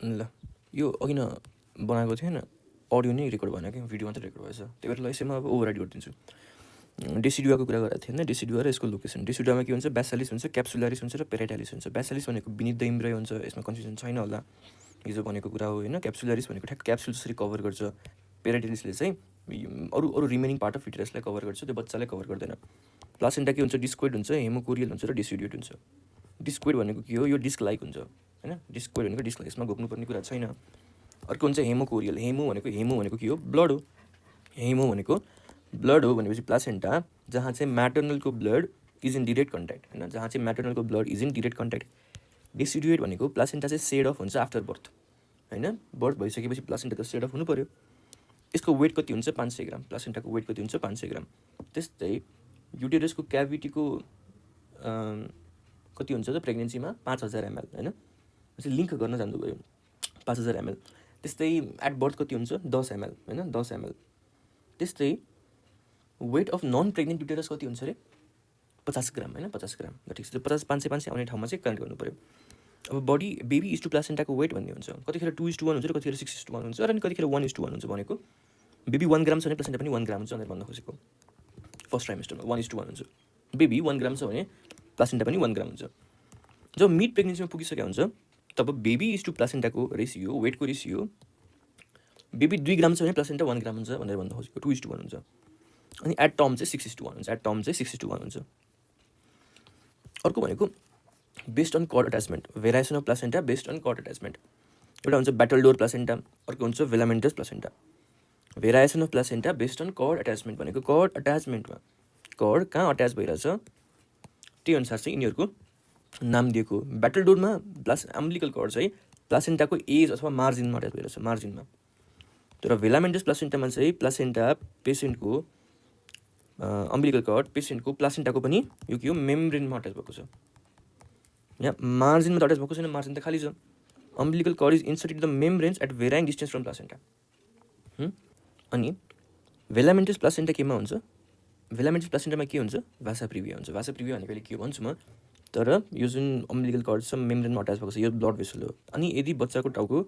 ल यो अघि न बनाएको थिएन, अडियो नै रेकर्ड भएन कि भिडियो मात्रै रेकर्ड भएछ, त्यही भएर ल यसैमा अब ओभरराइड गरिदिन्छु। डेसिडुवाको कुरा गरेको थिएँ होइन, डेसिडुवा र यसको लोकेसन। डेसिडुवामा के हुन्छ, बेसालिस हुन्छ, क्याप्सुलारिस हुन्छ र पेराइटालिस हुन्छ। बेसालिस भनेको बिनिथ द इम्ब्राय हुन्छ, यसमा कन्फ्युजन छैन होला, हिजो भनेको कुरा हो होइन। क्याप्सुलारिस भनेको ठ्याक्क क्याप्सुल जसरी कभर गर्छ, पेराइटालिसले चाहिँ अरू अरू रिमेनिङ पार्ट अफ फिटरसलाई कभर गर्छ, त्यो बच्चालाई कभर गर्दैन। प्लासेन्टा के हुन्छ, डिस्कोइड हुन्छ, हेमोकोरियल हुन्छ र डिस्युडियोट हुन्छ। डिस्कोइड भनेको के हो, यो डिस्क लाइक हुन्छ होइन, डिस्कोइड भनेको डिस्क लाइक, यसमा घोक्नुपर्ने कुरा छैन। अर्को हुन्छ हेमोकोरियल। हेमो भनेको के हो, ब्लड हो। हेमो भनेको ब्लड हो भनेपछि प्लासेन्टा जहाँ चाहिँ म्याटर्नलको blood is in direct contact होइन, जहाँ चाहिँ म्याटर्नलको blood is in direct contact. Deciduate भनेको प्लासेन्टा चाहिँ सेड अफ हुन्छ आफ्टर बर्थ होइन, बर्थ भइसकेपछि प्लासेन्टा त सेड अफ हुनु पऱ्यो। यसको वेट कति हुन्छ, 500 ग्राम। प्लासेन्टाको वेट कति हुन्छ, 500 ग्राम। त्यस्तै युटेरसको क्याभिटीको कति हुन्छ त प्रेग्नेन्सीमा, 5000 ml होइन, चाहिँ लिङ्क गर्न जानुभयो 5000 ml। त्यस्तै एट बर्थ कति हुन्छ, 10 ml होइन, 10 ml। त्यस्तै weight of non pregnant uterus कति हुन्छ अरे, 50 ग्राम होइन, 50 ग्राम। ल ठिक छ, 50 500 500 आउने ठाउँमा चाहिँ कनेक्ट गर्नु पऱ्यो। अब बडी बेबी इज टु प्लासेन्टाको वेट भन्ने हुन्छ, कतिखेर 2:1 हुन्छ र कतिखेर 6:1 हुन्छ र अनि कतिखेर 1:1 हुन्छ। भनेको बेबी 1 ग्राम छ भने प्लासेन्टा पनि 1 ग्राम हुन्छ भनेर भन्न खोजेको। फर्स्ट ट्राइमेस्टरमा 1:1 हुन्छ। बेबी 1 ग्राम छ भने प्लासेन्टा पनि 1 ग्राम हुन्छ। जब मिड प्रेग्नेन्सीमा पुगिसकेको हुन्छ तब बेबी इज टु प्लासेन्टाको रेसियो, वेटको रेसियो, बेबी 2 ग्राम छ भने प्लासेन्टा 1 ग्राम हुन्छ भनेर भन्न खोजेको। 2:1 हुन्छ। अनि एट टर्म चाहिँ 6:1 हुन्छ, एट टर्म चाहिँ 6:1 हुन्छ। अर्को भनेको based on cord attachment, variation of placenta based on cord attachment. एउटा हुन्छ ब्याटलडोर प्लासेन्टा, अर्को हुन्छ velamentous placenta. Variation of placenta based on cord attachment भनेको कर्ड अट्याचमेन्टमा कर्ड कहाँ अट्याच भइरहेछ त्यही अनुसार चाहिँ यिनीहरूको नाम दिएको। ब्याटलडोरमा अम्बिलिकल कर्ड चाहिँ प्लासेन्टाको एज अथवा मार्जिनमा अट्याच भइरहेछ, मार्जिनमा। तर भेलामेन्टस प्लासेन्टामा चाहिँ प्लासेन्टा पेसेन्टको अम्बिलिकल कर्ड पेसेन्टको प्लासेन्टाको पनि यो के हो, मेम्ब्रेनमा अट्याच भएको छ। यहाँ मार्जिनमा त अट्याच भएको छैन, मार्जिन त खाली छ। Umbilical cord is inserted the membranes at varying distance from placenta. अनि भेलामेन्टस प्लासेन्टा केमा हुन्छ, भेलामेन्टस प्लासेन्टामा के हुन्छ, भासा प्रिभिया हुन्छ। भासा प्रिभिया भनेको अहिले के हो भन्छु म, तर यो जुन अम्बिलिकल कर्ड छ मेम्ब्रेनमा अट्याच भएको छ, यो ब्लड भेसल हो। अनि यदि बच्चाको टाउको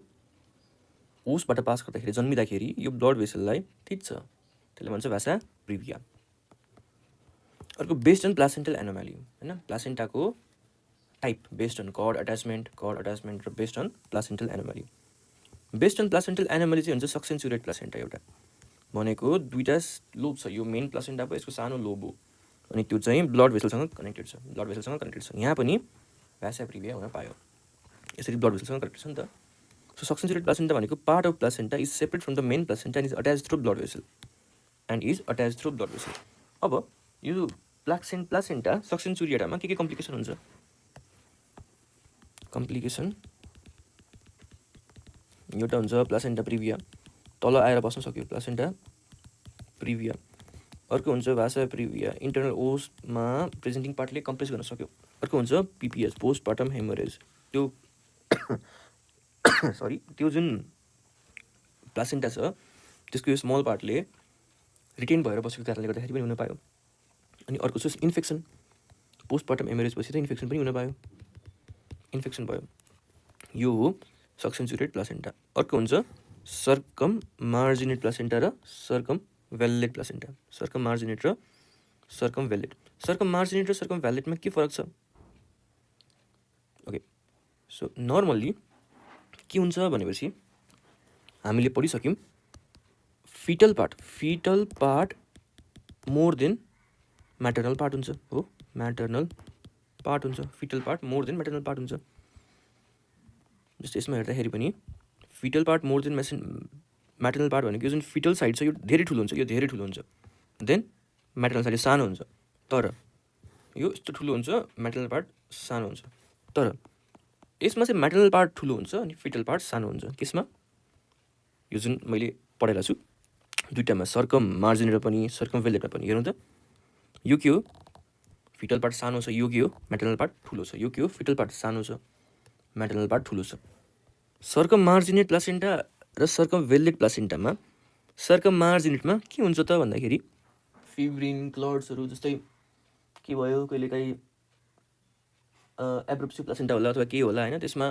ओसबाट पास गर्दाखेरि जन्मिँदाखेरि यो ब्लड भेसललाई ठिक छ, त्यसले भन्छ भासा प्रिभिया। अर्को बेस्ड अन प्लासेन्टल एनोमाली होइन, प्लासेन्टाको type based on cord attachment र based on placental anomaly. Based on placental anomaly चाहिँ हुन्छ सक्सेन्चुरेट प्लासेन्टा। एउटा भनेको दुईवटा लोब छ, यो मेन प्लासेन्टा भयो, यसको सानो लोब हो, अनि त्यो चाहिँ ब्लड भेसलसँग कनेक्टेड छ, ब्लड भेसलसँग कनेक्टेड छ। यहाँ पनि भासा प्रिभिया हुन पायो, यसरी ब्लड भेसलसँग कनेक्टेड छ नि त। सो सक्सेन्चुरेट प्लासेन्टा भनेको part of placenta is separate from the main placenta and is attach through blood vessel अब यो प्लासेन्टा सक्सेन्चुरियाटामा के कम्प्लिकेसन हुन्छ, कम्प्लिकेसन एउटा हुन्छ प्लासेन्टा प्रिभिया, तल आएर बस्न सक्यो प्लासेन्टा प्रिभिया। अर्को हुन्छ भासा प्रिभिया, इन्टरनल ओसमा प्रेजेन्टिङ पार्टले कम्प्रेस गर्न सक्यो। अर्को हुन्छ पिपिएस, पोस्टपार्टम हेमोरेज। त्यो सरी त्यो जुन प्लासेन्टा छ त्यसको यो स्मल पार्टले रिटेन भएर बसेको कारणले गर्दाखेरि पनि हुन पायो। अनि अर्को छ इन्फेक्सन, पोस्टपार्टम हेमोरेज पछि त इन्फेक्सन पनि हुन पायो, इन्फेक्सन भयो, यो हो सक्सेन्चुरेट प्लासेन्टा। अर्को हुन्छ सर्कम मार्जिनेट प्लासेन्टा र सर्कम भ्यालेट प्लासेन्टा। सर्कम मार्जिनेट र सर्कम भ्यालेट। सर्कम मार्जिनेट र सर्कम भ्यालेटमा के फरक छ, ओके। सो नर्मल्ली के हुन्छ भनेपछि हामीले पढिसक्यौँ, fetal part more than maternal part हुन्छ, हो, म्याटर्नल पार्ट हुन्छ, fetal part more than maternal part हुन्छ। जस्तै यसमा हेर्दाखेरि पनि fetal part more than maternal part भनेको यो जुन फिटल साइड छ यो धेरै ठुलो हुन्छ, यो धेरै ठुलो हुन्छ, देन म्याटर्नल साइड सानो हुन्छ। तर यो यस्तो ठुलो हुन्छ, म्याटर्नल पार्ट सानो हुन्छ। तर यसमा चाहिँ म्याटर्नल पार्ट ठुलो हुन्छ अनि फिटल पार्ट सानो हुन्छ। केसमा, यो जुन मैले पढाइरहेको छु दुइटामा, सर्कम मार्जिनेटमा पनि सर्कम भ्यालेटमा पनि। हेर्नु त, यो के हो, फिटल पार्ट सानो छ, यो के हो, म्याटर्नल पार्ट ठुलो छ। यो के हो, फिटल पार्ट सानो छ, म्याटर्नल पार्ट ठुलो छ। सर्कम मार्जिनेट प्लासेन्टा र सर्कम भ्यालेट प्लासेन्टामा, सर्कम मार्जिनेटमा के हुन्छ त भन्दाखेरि फिब्रिन क्लड्सहरू, जस्तै के भयो कहिलेकाहीँ एब्रोप्सियो प्लासेन्टा होला अथवा के होला होइन, त्यसमा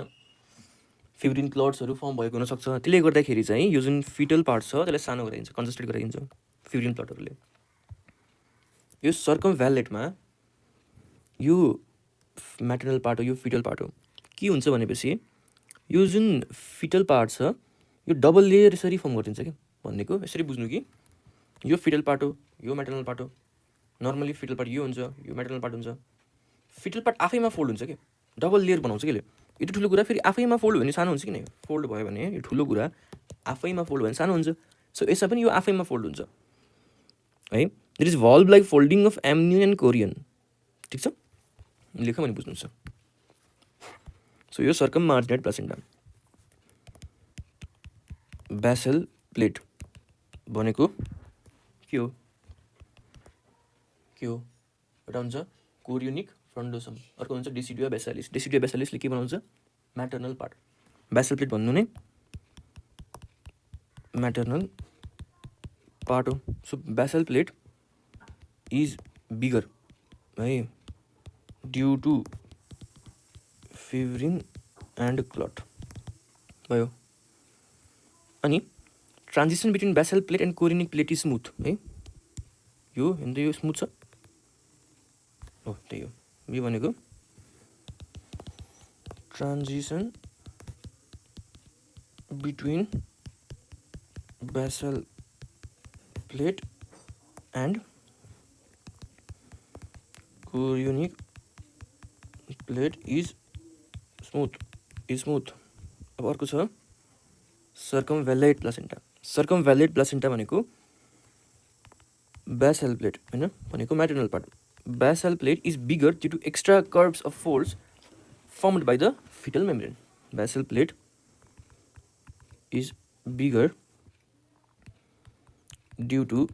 फिब्रिन क्लट्सहरू फर्म भएको हुनसक्छ। त्यसले गर्दाखेरि चाहिँ यो जुन फिटल पार्ट छ त्यसलाई सानो गराइदिन्छ, कन्जस्टेड गराइदिन्छ फिब्रिन क्लटहरूले। यो सर्कमभ्यालेटमा यो म्याटर्नल पार्ट हो, यो फिटल पार्ट हो। के हुन्छ भनेपछि यो जुन फिटल पार्ट छ यो डबल लेयर यसरी फर्म गरिदिन्छ क्या, भनेको यसरी बुझ्नु कि यो फिटल पार्ट हो, यो म्याटर्नल पार्ट हो। नर्मली फिटल पार्ट यो हुन्छ, यो म्याटर्नल पार्ट हुन्छ। फिटल पार्ट आफैमा फोल्ड हुन्छ क्या, डबल लेयर बनाउँछ कि यति ठुलो कुरा फेरि आफैमा फोल्ड भयो भने सानो हुन्छ कि नै, फोल्ड भयो भने यो ठुलो कुरा आफैमा फोल्ड भयो भने सानो हुन्छ। सो यसमा पनि यो आफैमा फोल्ड हुन्छ है। There is valve like folding of amnion and chorion. ठिक छ, लेख भने बुझ्नुहुन्छ। सो यो circummarginate placenta. Basal plate भनेको के हो? एउटा हुन्छ कोरियोनिक फ्रन्डोसम, अर्को हुन्छ डेसिडुआ बेसालिस। डेसिडुआ बेसालिसले के बनाउँछ? Maternal part. बेसल प्लेट भन्नु नै म्याटर्नल पार्ट हो। So basal plate is bigger है due to fibrin and clot भयो। अनि transition between basal plate and chorionic plate is smooth है। यो हेर्नु त यो स्मुथ छ हो, त्यही हो यो भनेको transition between basal plate and chorionic plate is smooth. अब अर्को छ सर्कमभ्यालेट प्लासेन्टा। सर्कमभ्यालेट प्लासेन्टा भनेको बेसल प्लेट होइन, भनेको maternal part. Basal plate is bigger due to extra curves of folds formed by the fetal membrane. Basal plate is bigger due to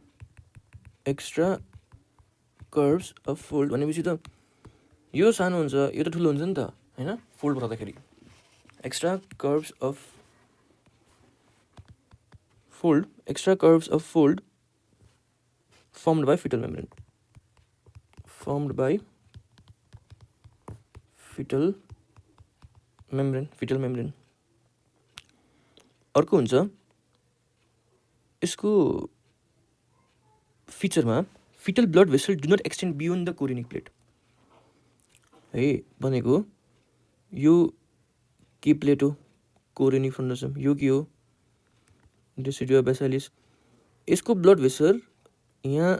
extra curves of fold भनेपछि त यो सानो हुन्छ, यो त ठुलो हुन्छ नि त होइन, फोल्ड गर्दाखेरि। Extra curves of fold formed by fetal membrane, fetal membrane। अर्को हुन्छ यसको फिचरमा fetal blood vessel do not extend beyond the chorionic plate है। भनेको यो के प्लेट हो? Chorionic frondosum. यो के हो? Decidua basalis. यसको ब्लड भेसल यहाँ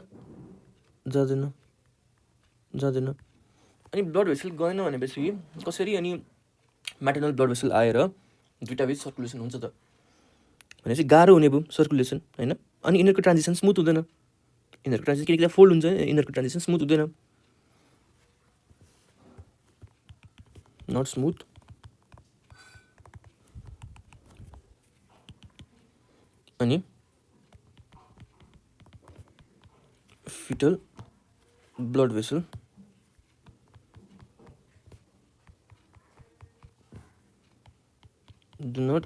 जाँदैन। अनि ब्लड भेसल गएन भनेपछि कसरी अनि म्याटर्नल ब्लड भेसल आएर दुईवटा बिच सर्कुलेसन हुन्छ त भनेपछि गाह्रो हुने भयो सर्कुलेसन होइन। अनि यिनीहरूको ट्रान्जिसन स्मुथ हुँदैन, यिनीहरूको ट्रान्जिसन किनकि फोल्ड हुन्छ, यिनीहरूको ट्रान्जिसन स्मुथ हुँदैन, नट स्मुथ। अनि fetal blood vessel do not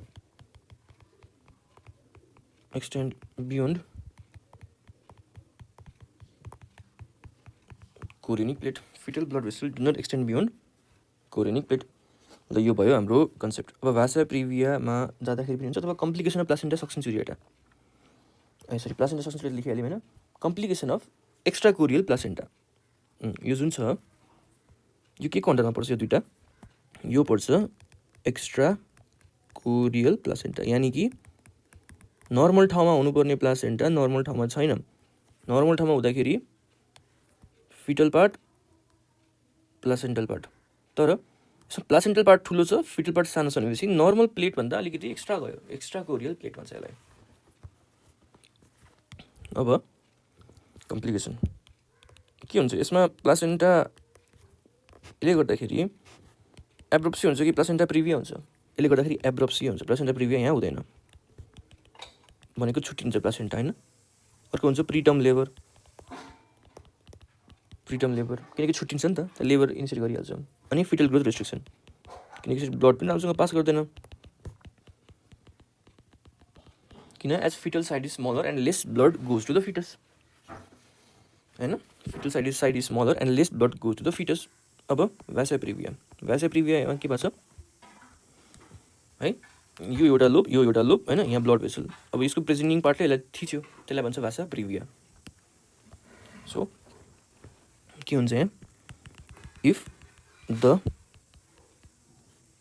extend beyond chorionic plate. Fetal blood vessel do not extend beyond chorionic plate. ल यो भयो हाम्रो कन्सेप्ट। अब भासा प्रिभियामा जाँदाखेरि पनि हुन्छ, अथवा complication of placenta succenturiata sorry placenta succenturiata लेखिहाल्यो होइन। Complication of extra chorial placenta यो जुन छ यो के को अन्डरमा पर्छ? यो दुईवटा यो पर्छ एक्स्ट्रा कोरियल प्लासेन्टा, यानि कि नर्मल ठाउँमा हुनुपर्ने प्लासेन्टा नर्मल ठाउँमा छैन। नर्मल ठाउँमा हुँदाखेरि फिटल पार्ट प्लासेन्टल पार्ट, तर प्लासेन्टल पार्ट ठुलो छ फिटल पार्ट सानो छ भनेपछि नर्मल प्लेटभन्दा अलिकति एक्स्ट्रा गयो, एक्स्ट्रा कोरियल प्लेट भन्छ यसलाई। अब कम्प्लिकेसन के हुन्छ यसमा? प्लासेन्टाले गर्दाखेरि एब्रोप्सी हुन्छ कि प्लासेन्टा प्रिभिया हुन्छ? यसले गर्दाखेरि एब्रोप्सी हुन्छ, प्लासेन्टा प्रिभिया यहाँ हुँदैन भनेको छुट्टिन्छ प्लासेन्टा होइन। अर्को हुन्छ प्रिटर्म लेबर किनकि छुट्टिन्छ नि त, लेबर इन्सर्ट गरिहाल्छ। अनि फिटल ग्रोथ रेस्ट्रिक्सन किनकि ब्लड पनि राम्रोसँग पास गर्दैन, किन as fetal size is smaller and less blood goes to the fetus होइन। Fetal size is smaller and less blood goes to the fetus. अब भ्यासा प्रिभिया के भएको छ है? यो एउटा लोब, यो एउटा लोब होइन, यहाँ ब्लड भेसल। अब यसको प्रेजेन्टिङ पार्टले यसलाई थिच्यो, त्यसलाई भन्छ भाषा प्रिभिया। सो के हुन्छ यहाँ, if the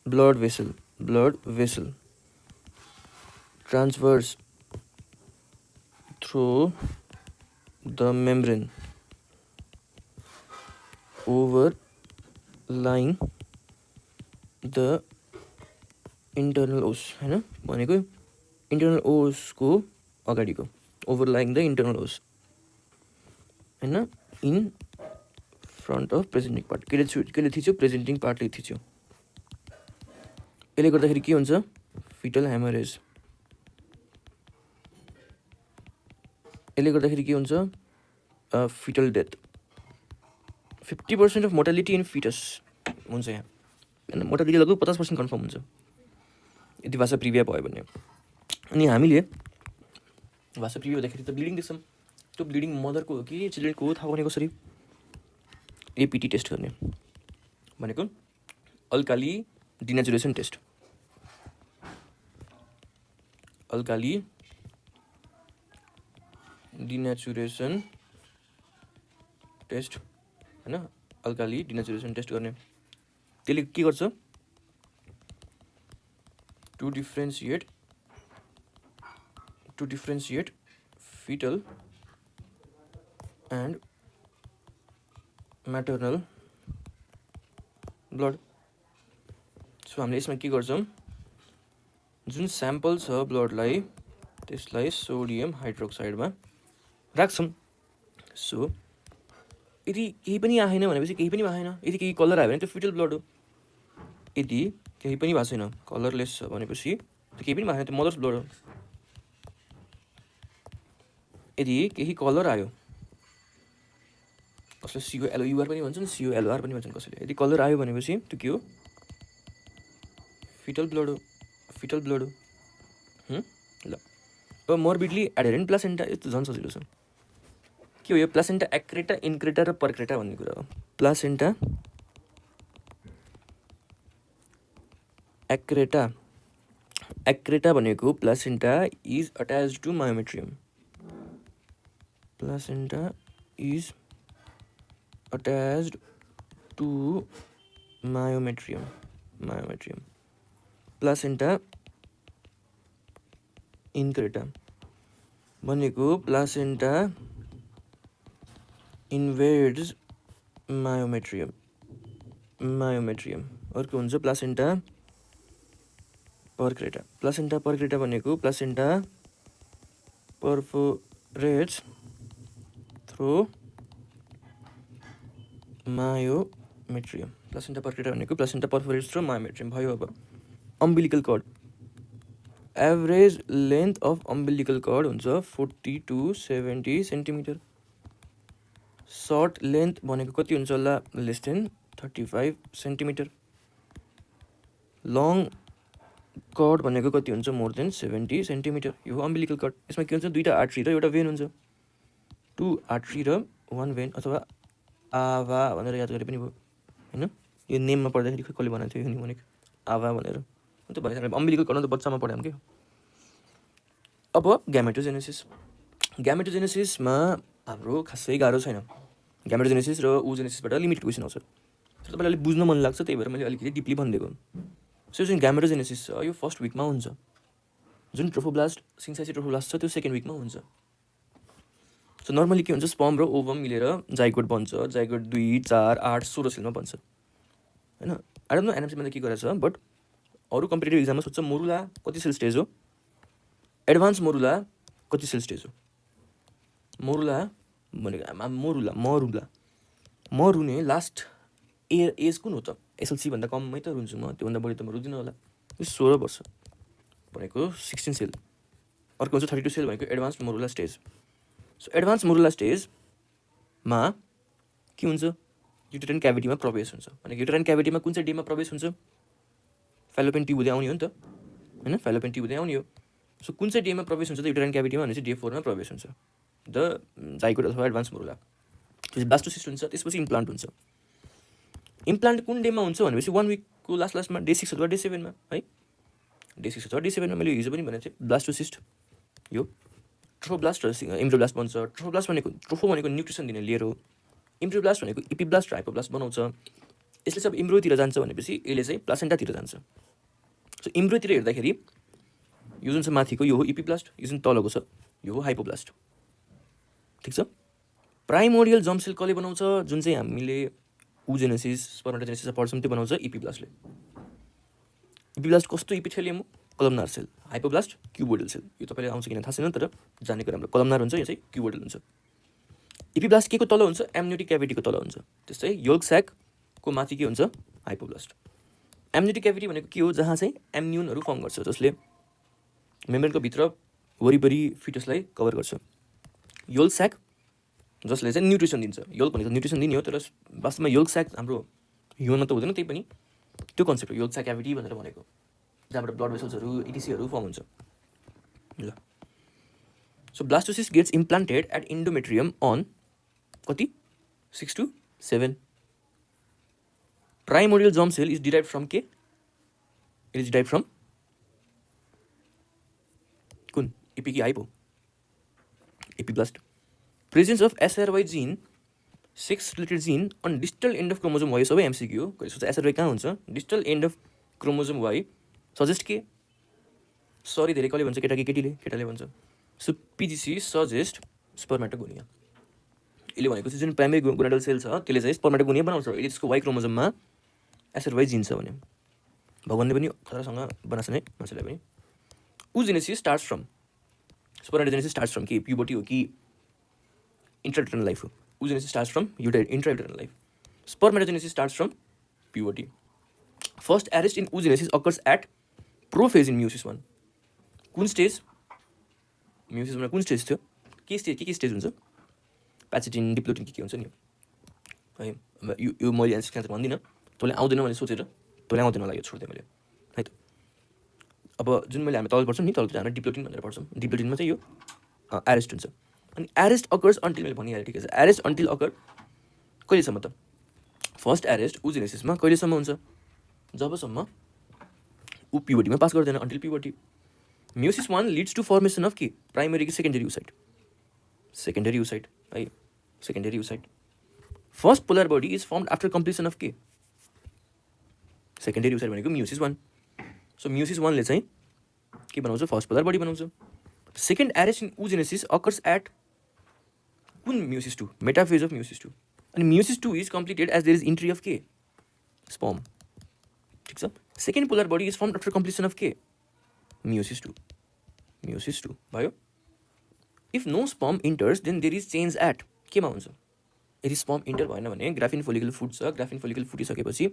blood vessel transverse through the membrane overlying the internal os हैन, भनेको इन्टरनल ओसको अगाडिको, ओभरलाइङ द इन्टरनल ओस हैन, in front of presenting part. केले थिच्यो, प्रेजेन्टिङ पार्टले थिच्यो। यसले गर्दाखेरि के हुन्छ, फिटल ह्यामरेज। यसले गर्दाखेरि के हुन्छ, fetal death. 50% of mortality in fetus हुन्छ यहाँ होइन, मोर्टालिटी लगभग 50% कन्फर्म हुन्छ यदि भाषा प्रिभिया भयो भने। अनि हामीले भाषा प्रिभिया हुँदाखेरि त ब्लिडिङ देख्छौँ, त्यो ब्लिडिङ मदरको हो कि चिल्ड्रेनको हो थाहा पाउने कसरी, एपिटी टेस्ट गर्ने भनेको alkali denaturation test. Alkali denaturation test होइन, अल्काली डिनेचुरेसन टेस्ट गर्ने। त्यसले के गर्छ, to differentiate fetal and maternal blood. So हामीले यसमा के गर्छौँ, जुन स्याम्पल छ ब्लडलाई त्यसलाई सोडियम हाइड्रोक्साइडमा राख्छौँ। सो यदि केही पनि आएन भनेपछि केही पनि आएन, यदि केही कलर आयो भने त्यो फिटल ब्लड हो। यदि केही पनि भएको छैन, कलरलेस छ भनेपछि त्यो केही पनि भएको छैन, त्यो मदर्स ब्लड हो। यदि केही कलर आयो, कसले COLOUR पनि भन्छन्, COLR पनि भन्छन् कसैले, यदि कलर आयो भनेपछि त्यो के हो, फिटल ब्लड हो, फिटल ब्लड हो। ल अब मोर्बिडली एडेरेन्ट प्लासेन्टा, यस्तो झन् सजिलो छ। के हो यो प्लासेन्टा, एक्रेटा, इन्क्रेटा र पर्क्रेटा भन्ने कुरा हो। प्लासेन्टा एक्रेटा, एक्रेटा भनेको placenta is attached to myometrium. Placenta is attached to myometrium. Placenta increta भनेको प्लासेन्टा इन्भेड्स मायोमेट्रियम। अर्को हुन्छ प्लासेन्टा पर्क्रेटा। प्लासेन्टा पर्क्रेटा भनेको placenta perforates through myometrium. Placenta percreta भनेको प्लासेन्टा पर्फोरेट्स थ्रो मायोमेट्रियम भयो। अब umbilical cord, average length of umbilical cord हुन्छ 40 to 70 centimetre. Short length भनेको कति हुन्छ होला, less than 35 centimetre. Long cord भनेको कति हुन्छ, मोर देन 70 सेन्टिमिटर। यो हो अम्बिलिकल कर्ड। यसमा के हुन्छ, दुईवटा आर्ट्री र एउटा भेन हुन्छ, 2 आर्ट्री र 1 भेन, अथवा आभा भनेर याद गरे पनि भयो होइन। यो नेममा पढ्दाखेरि कसले बनाएको थियो युनिमोनिक आभा भनेर, त्यो भनेको हामीले अम्बिलिकल कर्ड त बच्चामा पढायौँ कि। अब ग्यामेटोजेनेसिसमा हाम्रो खासै गाह्रो छैन। ग्यामेटोजेनेसिस र ओजेनेसिसबाट लिमिटेड क्वेसन आउँछ, तर तपाईँलाई अलिक बुझ्न मन लाग्छ, त्यही भएर मैले अलिकति डिपली भनिदिएको। सो जुन ग्यामेटोजेनेसिस छ यो फर्स्ट विकमा हुन्छ, जुन ट्रोफोब्लास्ट सिन्साइसी ट्रोफोब्लास्ट छ त्यो सेकेन्ड विकमा हुन्छ। सो नर्मली के हुन्छ, स्पर्म र ओभम मिलेर जाइगोट बन्छ, जाइगोट 2, 4, 8, 16 सेलमा बन्छ होइन। आई डोन्ट नो एनएमसीमा त के गरेछ, बट अरू कम्पिटेटिभ इक्जाममा सोध्छ मोरुला कति सेल स्टेज हो, एडभान्स मोरुला कति सेल स्टेज हो। मोरुला भनेको मरुने लास्ट एज कुन हो त, SLC भन्दा कममै त रुन्छु म, त्योभन्दा बढी त म रुँदिनँ होला। 16 वर्ष भनेको 16 सेल। अर्को हुन्छ 32 सेल भनेको advance morula stage. So advance morula स्टेजमा के हुन्छ, युटेराइन क्याभिटीमा प्रवेश हुन्छ। भनेको युटेराइन क्याभिटीमा कुन चाहिँ डेमा प्रवेश हुन्छ, फेलोपियन ट्युब हुँदै आउने हो नि त होइन, फेलोपियन ट्युब हुँदै आउने हो। सो कुन चाहिँ डेमा प्रवेश हुन्छ त युटेराइन क्याभिटीमा भने चाहिँ Day 4 मा प्रवेश हुन्छ, द जाइगोट अथवा एडभान्स मोरुला। त्यसपछि ब्लास्टोसिस्ट हुन्छ, त्यसपछि इम्प्लान्ट हुन्छ। इम्प्लान्ट कुन डेमा हुन्छ भनेपछि 1 विकको लास्टमा Day 6 अथवा Day 7 मा है। डे 6 छ। डे 7मा मैले हिजो पनि भनेको थिएँ ब्लास्टोसिस्ट, यो ट्रोफोब्लास्ट र इम्ब्रोब्लास्ट बन्छ। ट्रोफोब्लास्ट भनेको न्युट्रिसन दिने लेयर हो। इम्ब्रोब्लास्ट भनेको इपिब्लास्ट र हाइपोब्लास्ट बनाउँछ। यसले चाहिँ अब इम्ब्रोतिर जान्छ भनेपछि यसले चाहिँ प्लासेन्टातिर जान्छ। सो इम्ब्रोतिर हेर्दाखेरि यो जुन छ माथिको यो हो इपिब्लास्ट, यो जुन तलको छ यो हो हाइपोब्लास्ट, ठिक छ। प्राइमोरियल जर्म सेल कसले बनाउँछ, जुन चाहिँ हामीले ओजेनेसिस स्पर्मेटोजेनेसिस पढ्छौँ त्यो बनाउँछ इपिब्लास्टले। इपिब्लास्ट कस्तो इपिथेलियम हो, कलमनार सेल। हाइपोब्लास्ट क्युबोइडल सेल, यो तपाईँले आउँछ किन थाहा छैन तर जानेको राम्रो। कलमनार हुन्छ, यो चाहिँ क्युबोइडल हुन्छ। इपिब्लास्ट के को तल हुन्छ, एम्नियोटिक क्याभिटीको तल हुन्छ। त्यस्तै योल्क स्याकको माथि के हुन्छ, हाइपोब्लास्ट। एम्नियोटिक क्याभिटी भनेको के हो, जहाँ चाहिँ एम्नियोनहरू फर्म गर्छ जसले मेम्ब्रेनको भित्र वरिपरि फिटसलाई कभर गर्छ। योल्क स्याक जसले चाहिँ न्युट्रिसन दिन्छ। योल्क भनेको न्युट्रिसन दिने हो, तर वास्तवमा योल्क स्याक हाम्रो ह्युमनमा त हुँदैन, त्यही पनि त्यो कन्सेप्ट हो योल्क स्याक क्याभिटी भनेर भनेको, जहाँबाट ब्लड भेसल्सहरू इटिसीहरू फर्म हुन्छ। ल so blastocyst gets implanted at endometrium on कति 6 to 7। Primordial germ cell is derive from के, इट इज डिराइभ फ्रम कुन, इपी कि hypo, epiblast. Presence of SRY gene, sex related gene on distal end of chromosome Y, सबै MCQ हो। कहिले सोच्छ SRY कहाँ हुन्छ, distal end of chromosome Y, suggest के, सरी धेरै कसले भन्छ, केटा कि केटीले, केटाले भन्छ। So पिजिसी suggest spermatogonia. यसले भनेको चाहिँ जुन प्राइमेरी गोनाडल सेल छ त्यसले चाहिँ स्पर्मेटोगोनिया बनाउँछ। यसले त्यसको वाइ क्रोमोजोममा एसआरवाई जिन छ भने भगवानले पनि खतरासँग बनाएको छ नि मान्छेलाई पनि। Oogenesis starts from, spermatogenesis starts from के, प्युबर्टी हो कि इंट्रायूटेरल लाइफ हो। oogenesis starts from intrauterine life. Spermatogenesis starts from puberty. First arrest in oogenesis occurs at prophase in meiosis 1. कुन स्टेज, meiosis 1 कुन स्टेज थियो, के स्टेज हुन्छ, प्याचिटिन डिप्लोटिन के हुन्छ नि है। यो मैले एन्सर क्यान्सर भन्दिनँ, तँले आउँदैन मैले सोचेर तँले आउँदैन लाग्यो छोड्दै मैले है त। अब जुन मैले हामी तल पढ्छौँ नि, तलतिर हामी डिप्लोटिन भनेर पढ्छौँ। डिप्लोटिनमा चाहिँ यो एरेस्ट हुन्छ। अनि एरेस्ट अकर्स अन्टिल, मैले भनिहालेँ ठिकै छ, एरेस्ट अन्टिल अकर कहिलेसम्म त, फर्स्ट एरेस्ट oogenesisमा कहिलेसम्म हुन्छ, जबसम्म ऊ प्युबर्टीमा पास गर्दैन, until puberty. meiosis 1 leads to formation of के, प्राइमरी कि सेकेन्डरी oocyte, सेकेन्डरी oocyte है, secondary oocyte। First polar body is formed after completion of के, सेकेन्डरी oocyte भनेको meiosis 1। सो meiosis 1 ले चाहिँ के बनाउँछ, फर्स्ट पोलर बडी बनाउँछ। Second arrest in oogenesis occurs at कुन meiosis 2, मेटाफेज अफ meiosis 2। अनि meiosis 2 is completed as there is entry of के, स्पर्म, ठिक छ। Second polar body is formed after completion of के, meiosis 2, meiosis 2 भयो। If no sperm enters then there is change at केमा हुन्छ, यदि sperm enter भएन भने ग्राफिन फोलिकल फुट्छ, ग्राफिन फोलिकल फुटिसकेपछि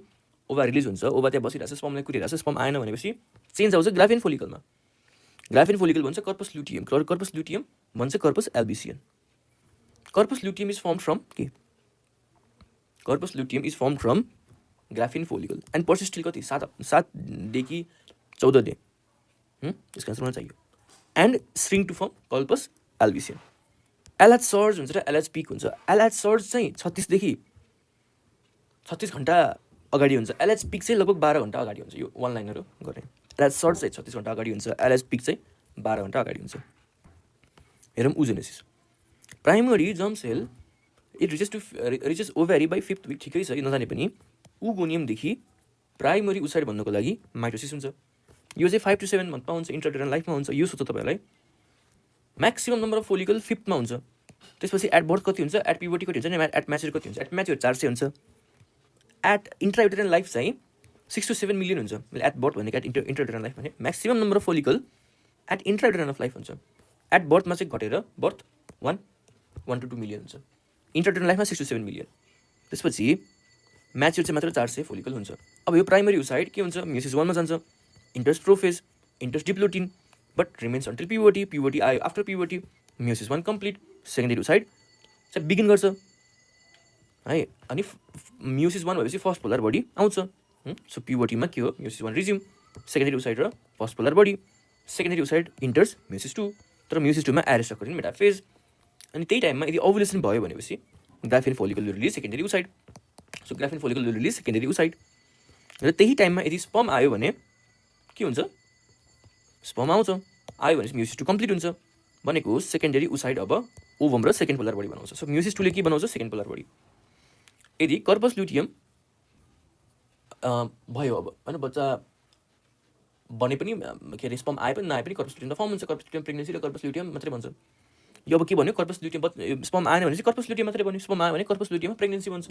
ओभा रिलिज हुन्छ, ओभा त्यहाँ बसिरहेको छ, स्पर्मलाई कुरिरहेको छ, स्पर्म आएन भनेपछि चेन्ज आउँछ ग्राफिन फोलिकलमा। ग्राफिन फोलिकल भन्छ कर्पस ल्युटियम, कर्पस ल्युटियम भन्छ corpus albicans. Corpus luteum is form from के, corpus luteum is form from graafian follicle and persist till कति, 7 कि 14 डे, यसको आन्सर मलाई चाहियो। And string to form corpus albicans. LH surge हुन्छ र LH peak हुन्छ। एलएच सर्ज चाहिँ 36 घन्टा अगाडि हुन्छ, एलएच पिक चाहिँ लगभग 12 घन्टा अगाडि हुन्छ। यो वान लाइनहरू गरेँ, एलएच सर्ज चाहिँ 36 घन्टा अगाडि हुन्छ, एलएच पिक चाहिँ 12 घन्टा अगाडि हुन्छ। हेरौँ oogenesis। Primary germ cell it reaches ovary by 5th week, ठिकै छ, नजाने पनि। ओगोनियमदेखि प्राइमरी oocyte भन्नको लागि माइटोसिस हुन्छ। यो चाहिँ 5 to 7 मन्थमा हुन्छ, इन्ट्रायूटेरल लाइफमा हुन्छ। यो सोध्छ तपाईँलाई। Maximum number of follicle 5th मा हुन्छ। त्यसपछि एट बर्थ कति हुन्छ, एट प्युबर्टी कति हुन्छ, एट म्याच्योर कति हुन्छ, एट म्याच्योर 400 हुन्छ। एट इन्ट्रायूटेरल लाइफ चाहिँ 6 to 7 मिलियन हुन्छ। मैले एट बर्थ भनेको एट इन्ट्रायूटेरल लाइफ भने maximum number of follicle at intrauterine life हुन्छ। एट बर्थमा चाहिँ घटेर बर्थ 1 to 2 मिलियन हुन्छ, इन्ट्रायूटेरल लाइफमा 6 to 7 मिलियन। त्यसपछि म्याच्योर चाहिँ मात्र 400 फोलिकल हुन्छ। अब यो प्राइमरी oocyte के हुन्छ, meiosis 1 मा जान्छ, enters prophase, enters diplotene, but remains until puberty, puberty आयो after puberty, meiosis 1 complete, secondary oocyte चाहिँ बिगिन गर्छ है। अनि meiosis 1 भएपछि फर्स्ट पोलर बडी आउँछ। सो प्युबर्टीमा के हो, meiosis 1 रिज्युम, सेकेन्डरी oocyte र first polar body, secondary oocyte enters meiosis 2, तर meiosis 2 मा एरेस्ट अकर इन मेटाफेज। अनि त्यही टाइममा यदि ओभुलेसन भयो भनेपछि graphene follicle will release secondary oocyte। So graphene follicle will release secondary oocyte। र त्यही टाइममा यदि स्पर्म आयो भने के हुन्छ, स्पर्म आउँछ, आयो भनेपछि म्युसिस 2 कम्प्लिट हुन्छ भनेको सेकेन्डरी उसाइड अब ओभम र सेकेन्ड पोलर बडी बनाउँछ। सो म्युसिस 2 ले के बनाउँछ? Second polar body. यदि कर्पस ल्युटियम भयो अब होइन, बच्चा बने पनि के अरे स्पर्म आए पनि नआए पनि कर्पस ल्युटियम त फर्म हुन्छ। कर्पस ल्युटियम प्रेग्नेन्सी र कर्पस ल्युटियम मात्रै भन्छ। यो अब के भन्यो? कर्पस ल्युटियम स्पर्म आएन भनेपछि कर्पस ल्युटियम मात्रै भन्यो, स्पर्म आयो भने कर्पस ल्युटियममा प्रेग्नेन्सी भन्छ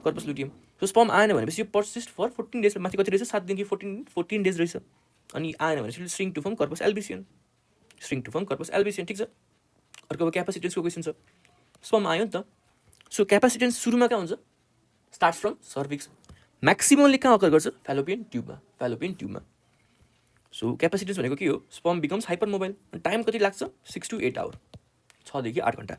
कर्पस ल्युटियम। सो स्पर्म आएन भनेपछि यो पर्सिस्ट फर 14 डेज, माथि कति रहेछ? 7 दिन कि 14 डेज रहेछ। अनि आएन भनेपछि string to form corpus albicans, string to form corpus albicans. ठिक छ। अर्को अब क्यापासिटेन्सको क्वेसन छ। स्पर्म आयो नि त, सो क्यापासिटेन्स सुरुमा कहाँ हुन्छ? स्टार्ट्स फ्रम सर्भिक्स, म्याक्सिममले कहाँ अकर गर्छ? फ्यालोपियन ट्युबमा, फ्यालोपियन ट्युबमा। सो क्यापासिटेन्स भनेको के हो? Sperm becomes hyper mobile. Time कति लाग्छ? 6 to 8 आवर, 6 देखि 8 घन्टा।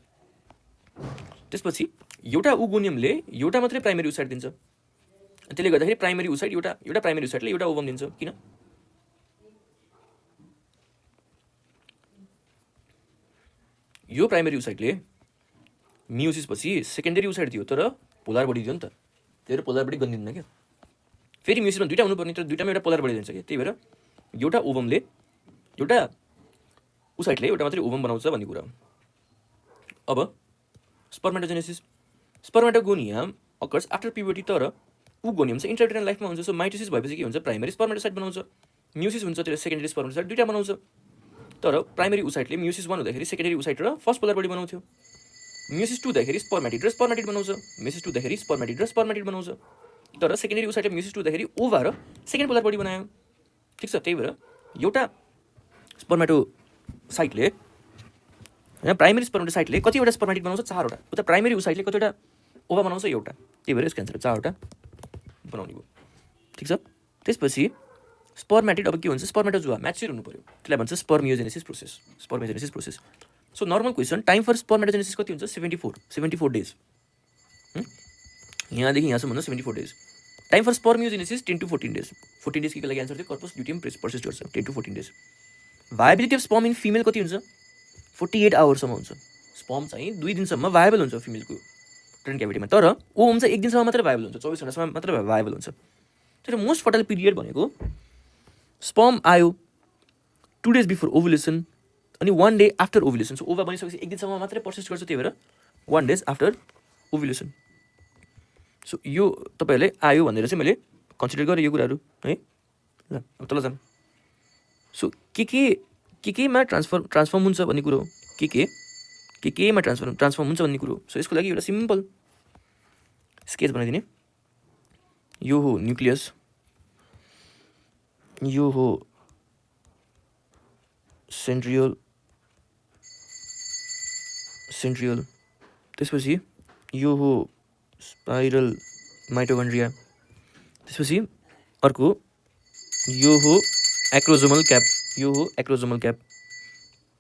त्यसपछि एउटा ओगोनियमले एउटा मात्रै प्राइमेरी उसाइड दिन्छ, त्यसले गर्दाखेरि प्राइमेरी उसाइड एउटा प्राइमेरी उसाइडले एउटा ओभम दिन्छ। किन? यो प्राइमेरी उसाइडले मियोसिस पछि सेकेन्डरी उसाइड दियो तर पोलर बडी दियो नि त, त्यही भएर पोलर बडी गनिदिन्न क्या। फेरि मियोसिसमा दुईवटा हुनुपर्ने तर दुईवटामा एउटा पोलर बडी दिन्छ क्या, त्यही भएर एउटा ओभमले एउटा उसाइडले एउटा मात्रै ओभम बनाउँछ भन्ने कुरा हो। अब spermatogenesis, spermatogonium occurs after puberty, तर ओगोनियम चाहिँ इन्ट्रायुटेराइन लाइफमा हुन्छ। सो माइटोसिस भएपछि के हुन्छ? प्राइमेरी स्पर्मेटोसाइट बनाउँछ, म्युसिस हुन्छ त्यसले सेकेन्डरी स्पर्मेटोसाइट दुईवटा बनाउँछ। तर प्राइमेरी उसाइडले म्युसिस 1 हुँदाखेरि सेकेन्डरी उसाइड र फर्स्ट पोलर बडी बनाउँथ्यो, म्युसिस 2 हुँदाखेरि स्पर्मेटिड र स्पर्मेटिड बनाउँछ, म्युसिस 2 हुँदाखेरि स्पर्मेटिड र स्पर्मेटिड बनाउँछ। तर सेकेन्डरी उसाइडले म्युसिस 2 हुँदाखेरि ओभा र सेकेन्ड पोलर बडी बनायो। ठिक छ। त्यही भएर एउटा स्पर्मेटोसाइटले होइन, प्राइमेरी स्पर्मेटोसाइटले कतिवटा स्पर्मेटिड बनाउँछ? 4वटा। उता प्राइमेरी उसाइडले कतिवटा ओभा बनाउँछ? एउटा। त्यही भएर यसको एन्सर 4वटा बनाउने भयो। ठिक छ। त्यसपछि स्पर्मेटिड अब के हुन्छ? स्पर्मेटोजुआ म्याच्योर हुनु पऱ्यो, त्यसलाई भन्छ spermiogenesis process, spermiogenesis process. So normal question, time for spermatogenesis कति हुन्छ? 74 डेज। यहाँदेखि यहाँसम्म भन्दा 74 days. Time for spermiogenesis 10 to 14 days. 14 days के लागि एन्सर थियो? कर्पस ल्युटियम पर्सिस्ट गर्छ 10 to 14 days. Viability of sperm in female कति हुन्छ? 48 आवर्ससम्म हुन्छ। स्पर्म चाहिँ 2 दिनसम्म भायबल हुन्छ फिमेलको ट्रेन क्याभिटीमा, तर ओभम चाहिँ 1 दिनसम्म मात्रै भायबल हुन्छ, 24 घन्टासम्म मात्रै भायबल हुन्छ। तर मोस्ट फर्टाइल पिरियड भनेको स्पर्म आयो 2 days बिफोर ओभुलेसन अनि 1 day आफ्टर ओभुलेसन। सो ओभा बनिसकेपछि 1 दिनसम्म मात्रै पर्सिस्ट गर्छ, त्यही भएर 1 days आफ्टर ओभुलेसन। सो यो तपाईँहरूले आयो भनेर चाहिँ मैले कन्सिडर गरेँ यो कुराहरू है। ल अब तल जाऊँ। सो केमा ट्रान्सफर्म हुन्छ भन्ने कुरो हो, केमा ट्रान्सफर्म हुन्छ भन्ने कुरो हो। सो यसको लागि एउटा सिम्पल स्केच बनाइदिने। यो हो न्युक्लियस, यो हो सेन्ट्रियोल, त्यसपछि यो हो स्पाइरल माइटोकन्ड्रिया, त्यसपछि अर्को यो हो एक्रोजोमल क्याप, यो हो एक्रोजोमल क्याप।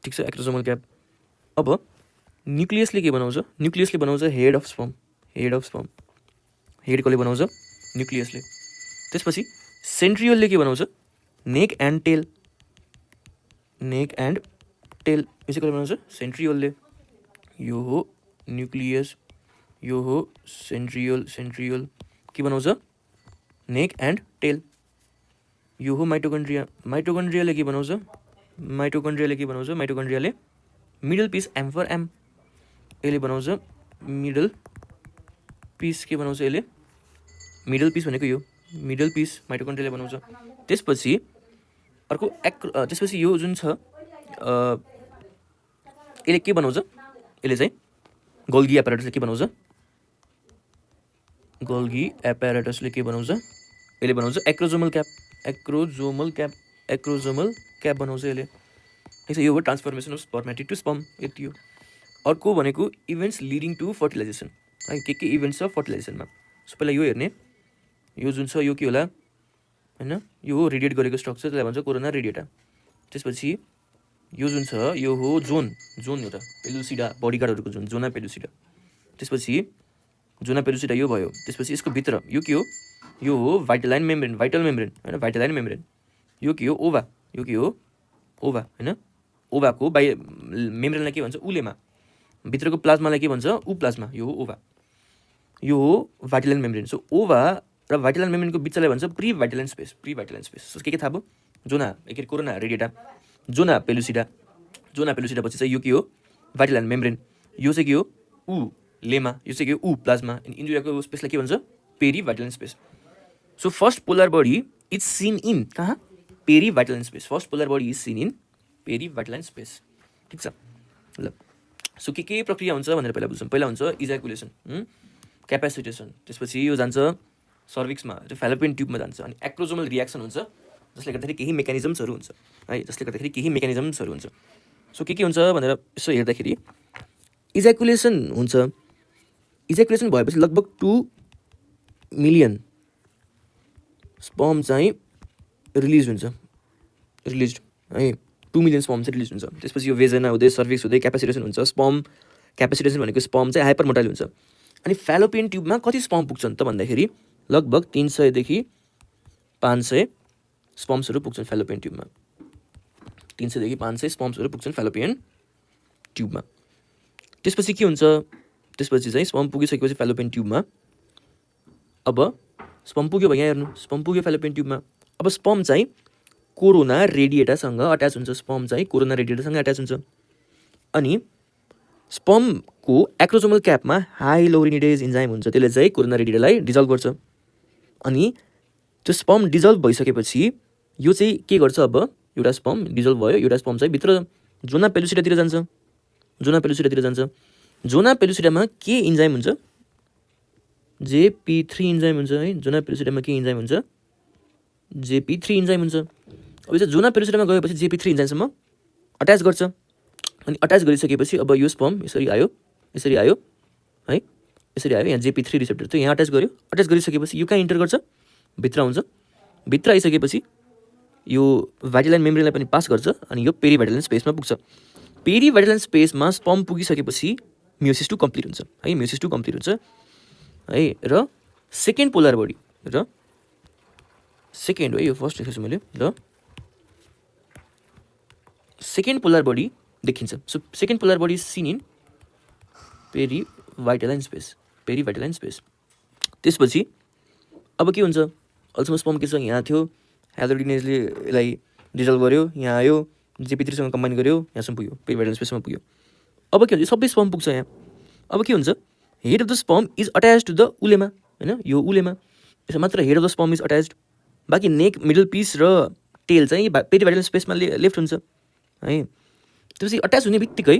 ठिक छ, एक्रोजोमल क्याप। अब न्युक्लियसले के बनाउँछ? न्युक्लियसले बनाउँछ हेड अफ स्पर्म, हेड कसले बनाउँछ? न्युक्लियसले। त्यसपछि सेन्ट्रियोलले के बनाउँछ? नेक एन्ड टेल, यो चाहिँ कसले बनाउँछ? सेन्ट्रियोलले। यो हो न्युक्लियस, यो हो सेन्ट्रियोल के बनाउँछ? Neck and tail. यो हो माइटोकन्ड्रियाले के बनाउँछ? माइटोकन्ड्रियाले middle piece, M for M, यसले बनाउँछ मिडल पिस। के बनाउँछ यसले? मिडल पिस भनेको यो मिडल पिस माइटोकन्ड्रियाले बनाउँछ। त्यसपछि अर्को त्यसपछि यो जुन छ यसले के बनाउँछ? यसले चाहिँ गोल्गी एपारेटसले के बनाउँछ? यसले बनाउँछ एक्रोजोमल क्याप बनाउँछ यसले। ठिक छ। यो हो transformation of spermatid to sperm, यति हो। अर्को भनेको इभेन्ट्स लिडिङ टु फर्टिलाइजेसन है, के इभेन्ट्स छ फर्टिलाइजेसनमा। सो पहिला यो हेर्ने, यो जुन छ यो के होला होइन, यो हो रेडिएट गरेको स्ट्रक्चर, त्यसलाई भन्छ कोरोना रेडिएटा। त्यसपछि यो जुन छ यो हो जोन एउटा पेलुसिडा, बडीगार्डहरूको जोन, जोना पेलुसिडा। त्यसपछि जोना पेलुसिडा यो भयो। त्यसपछि यसको भित्र यो के हो? यो हो भाइटल मेम्ब्रेन होइन, यो के हो? ओभा होइन। ओभाको मेम्ब्रेनलाई के भन्छ? उलेमा। भित्रको प्लाज्मालाई के भन्छ? प्लाज्मा। यो हो ओभा, यो हो भाइटल मेम्ब्रेन। सो ओभा र भाइटल मेम्ब्रेनको बिचलाई भन्छ प्री भाइटल स्पेस। सो के थाहा भयो? के अरे कोरोना रेडिएटा, जोना पेलुसिडा पछि चाहिँ यो के हो भाइटल एन्ड मेम्ब्रेन, यो चाहिँ के हो ऊ लेमा, यो चाहिँ के हो ऊ प्लाज्मा, अनि इन्जुरियाको स्पेसलाई के भन्छ perivitelline space. So first polar body is seen in कहाँ perivitelline space, first polar body is seen in perivitelline space. ठिक छ ल। सो के प्रक्रिया हुन्छ भनेर पहिला बुझ्छौँ। पहिला हुन्छ इजाकुलेसन, क्यापेसिटेसन, त्यसपछि यो जान्छ सर्भिक्समा, फ्यालोपियन ट्युबमा जान्छ, अनि एक्रोजोमल रियाक्सन हुन्छ जसले गर्दाखेरि केही मेकानिजम्सहरू हुन्छ है, सो के हुन्छ भनेर यसो हेर्दाखेरि इजाकुलेसन हुन्छ, इजाकुलेसन भएपछि लगभग 2 मिलियन स्पर्म चाहिँ रिलिज है, 2 मिलियन स्पर्म चाहिँ रिलिज हुन्छ। त्यसपछि यो भेजिना हुँदै सर्भिक्स हुँदै क्यापेसिटेसन हुन्छ। क्यापेसिटेसन भनेको स्पर्म चाहिँ हाइपर मोटाइल हुन्छ। अनि फ्यालोपियन ट्युबमा कति स्पर्म पुग्छन् त भन्दाखेरि लगभग 300 देखि 500 स्पर्म्सहरू पुग्छन् फ्यालोपियन ट्युबमा, 300 देखि 500 स्पर्म्सहरू पुग्छन् फ्यालोपियन ट्युबमा। त्यसपछि के हुन्छ, त्यसपछि चाहिँ स्पर्म पुगिसकेपछि फ्यालोपियन ट्युबमा, अब स्पर्म पुग्यो भयो, यहाँ हेर्नु स्पर्म पुग्यो फ्यालोपियन ट्युबमा, अब स्पर्म चाहिँ कोरोना रेडिएटासँग अट्याच हुन्छ, स्पर्म चाहिँ कोरोना रेडिएटासँग अट्याच हुन्छ। अनि स्पर्मको एक्रोजोमल क्यापमा हाइलोरिनिडेज इन्जाइम हुन्छ, त्यसले चाहिँ कोरोना रेडिएटालाई डिजल्भ गर्छ। अनि त्यो स्पर्म डिजल्भ भइसकेपछि यो चाहिँ के गर्छ, अब एउटा स्पर्म डिजल्भ भयो, एउटा स्पर्म चाहिँ भित्र जोना पेलुसिडातिर जान्छ, जोना पेलुसिडामा के इन्जाइम हुन्छ, JP3 इन्जाइम हुन्छ है। जोना पेलुसिडामा के इन्जाइम हुन्छ, JP3 इन्जाइम हुन्छ। अब चाहिँ जोना पेलुसिडामा गएपछि JP3 इन्जाइमसम्म अट्याच गर्छ, अनि अट्याच गरिसकेपछि अब यो स्पर्म यसरी आयो है, यहाँ JP3 रिसेप्टर थियो, यहाँ अट्याच गर्यो, अट्याच गरिसकेपछि यो कहाँ इन्टर गर्छ, भित्र आउँछ, भित्र आइसकेपछि यो भाइटल मेम्ब्रेनलाई पनि पास गर्छ, अनि यो पेरी भाइटल स्पेसमा पुग्छ। पेरी भाइटल स्पेसमा स्पर्म पुगिसकेपछि मियोसिस 2 कम्प्लिट हुन्छ है, मियोसिस 2 कम्प्लिट हुन्छ है। र सेकेन्ड पोलर बडी, र सेकेन्ड हो यो, फर्स्ट लेखेको छु मैले, र सेकेन्ड पोलर बडी देखिन्छ। So second polar body seen in perivitelline space, त्यसपछि अब के हुन्छ, अहिलेसम्म स्पर्म के छ, यहाँ थियो, हेलोडिनेजले यसलाई डिजल्भ गर्यो, यहाँ आयो, JP3सँग कम्बाइन गर्यो, यहाँसम्म पुग्यो, पेरी भाइटल स्पेसमा पुग्यो। अब के हुन्छ, सबै स्पर्म पुग्छ यहाँ। अब के हुन्छ, head of the sperm is attach to the oolemma होइन, यो उलेमा यसमा मात्र head of the sperm is attached, बाँकी नेक, मिडल पिस र टेल चाहिँ पेरी भाइटल स्पेसमा लेफ्ट हुन्छ है। त्यसपछि अट्याच हुने बित्तिकै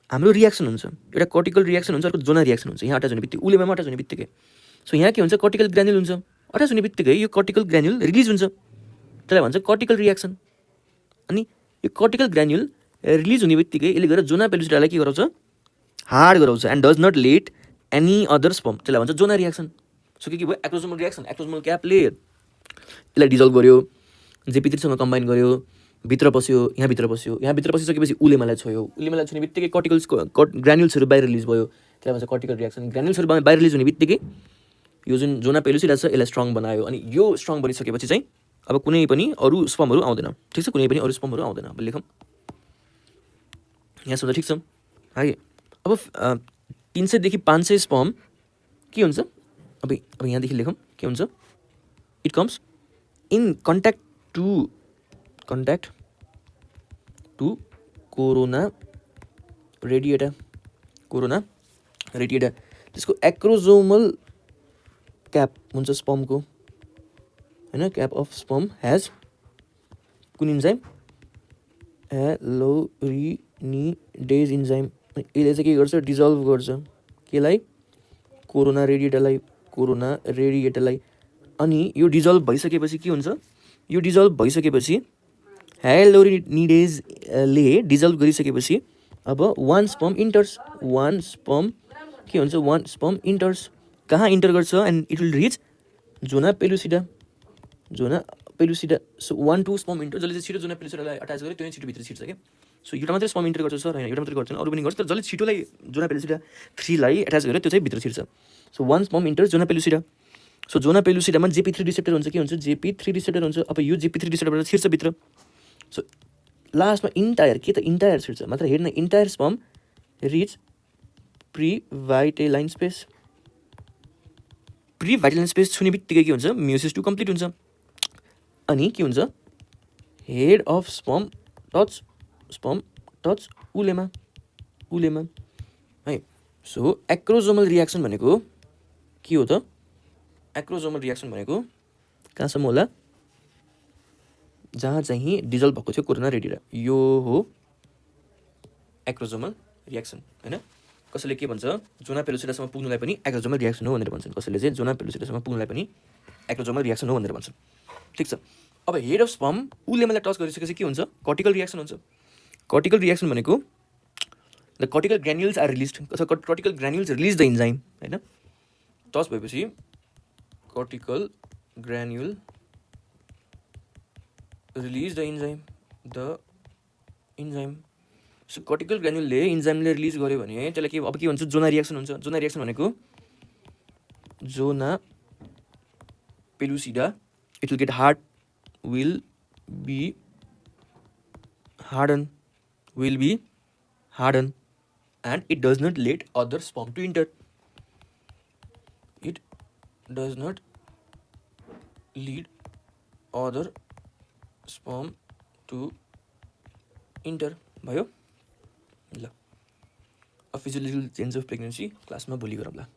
हाम्रो रियाक्सन हुन्छ, एउटा कर्टिकल रियाक्सन हुन्छ, अर्को जोना रियाक्सन हुन्छ। यहाँ अट्याच हुने बित्तिकै, उलेमा अट्याच हुने बित्तिकै, सो यहाँ के हुन्छ, कर्टिकल ग्रान्युल हुन्छ, अट्याच हुने बित्तिकै यो कर्टिकल ग्रान्युल रिलिज हुन्छ, त्यसलाई भन्छ कर्टिकल रियाक्सन। अनि यो कर्टिकल ग्रान्युल रिलिज हुने बित्तिकै यसले गरेर जोना पेलुसिडालाई के गराउँछ, हार्ड गराउँछ, and does not let any other sperm, त्यसलाई भन्छ जोना रियाक्सन। सो के भयो, एक्रोजोमल रियाक्सन, एक्रोजोमल क्यापले यसलाई डिजल्भ गर्यो, JP3सँग कम्बाइन गर्यो, भित्र पस्यो, यहाँ भित्र पसिसकेपछि उलेमालाई छोयो, उलेमालाई छुने बित्तिकै ग्रान्युल्सहरू बाहिर रिलिज भयो, त्यसलाई भन्छ कर्टिकल रियाक्सन। ग्रान्युल्सहरू बाहिर रिलिज हुने बित्तिकै यो जुन जोना पेलुसिडा छ यसलाई स्ट्रङ बनायो, अनि यो स्ट्रङ बनिसकेपछि चाहिँ अब कुनै पनि अरू स्पर्महरू आउँदैन। ठिक छ, कुनै पनि अरू स्पर्महरू आउँदैन। अब लेखौँ, यहाँसम्म ठिक छ है। अब 300 देखि 500 स्पर्म के हुन्छ, अब यहाँदेखि लेखौँ के हुन्छ, it comes in contact to corona radiata, त्यसको एक्रोजोमल क्याप हुन्छ स्पर्मको होइन, क्याप अफ स्पर्म हेज कुन इन्जाइम, हेलोरिनिडेज इन्जाइम। यसले चाहिँ के गर्छ, डिजल्भ गर्छ केलाई, कोरोना रेडिएटालाई। अनि यो डिजल्भ भइसकेपछि के हुन्छ, यो डिजल्भ भइसकेपछि हेलोरिनिडेजले डिजल्भ गरिसकेपछि अब one sperm enters, one sperm के हुन्छ, वान स्पर्म इन्टर्स, कहाँ इन्टर गर्छ, and it will reach zona pellucida. So 1-2 sperm enter, जसले चाहिँ छिटो जोना पेलुसिडालाई अट्याच गर्यो त्यो छिटो भित्र छिर्छ क्या। सो एउटा मात्रै स्पर्म इन्टर गर्छ सर होइन, एउटा मात्रै गर्दैन, अरू पनि गर्छ, तर जसले छिटोलाई जोना पेलुसिडा 3लाई एट्याच गर्यो त्यो चाहिँ भित्र छिर्छ। So 1 sperm enter zona pellucida. So zona पेलुसिडामा JP3 रिसेप्टर हुन्छ, के हुन्छ, JP3 रिसेप्टर हुन्छ। अब यो JP3 रिसेप्टरबाट छिर्छ भित्र। सो लास्टमा इन्टायर छिर्छ, मात्र हेर्न, entire sperm reach perivitelline space. Perivitelline space छुने बित्तिकै के हुन्छ, मियोसिस 2 कम्प्लिट हुन्छ। अनि के हुन्छ, हेड अफ स्पर्म टच उलेमा है। सो एक्रोजोमल रियाक्सन भनेको के हो त? एक्रोजोमल रियाक्सन भनेको कहाँसम्म होला? जहाँ चाहिँ डिजल्भ भएको थियो कोरोना रेडिएर, यो हो एक्रोजोमल रियाक्सन होइन। कसैले के भन्छ, जोना पेलोसिटासम्म पुग्नुलाई पनि एक्रोजोमल रियाक्सन हो भनेर भन्छन्, कसैले चाहिँ जोना पेलोसिटासम्म पुग्नुलाई पनि एक्रोजोमल रियाक्सन हो भनेर भन्छन्। ठिक छ। अब हेड अफ स्पर्म उलेमालाई टच गरिसकेपछि के हुन्छ? कर्टिकल रियाक्सन हुन्छ। कर्टिकल रियाक्सन भनेको the cortical granules are release, cortical granules release the enzyme होइन। टच भएपछि cortical granule release the enzyme. So cortical ग्रान्युलले इन्जाइमले रिलिज गर्यो भने त्यसलाई के, अब के भन्छ? जोना रियाक्सन हुन्छ। जोना रियाक्सन भनेको zona pellucida it will get will be hardened and it does not let other sperm to enter. It does not lead other sperm to enter भयो ल। फिजियोलोजिकल चेन्ज अफ प्रेग्नेन्सी क्लासमा भोलि गरौँला।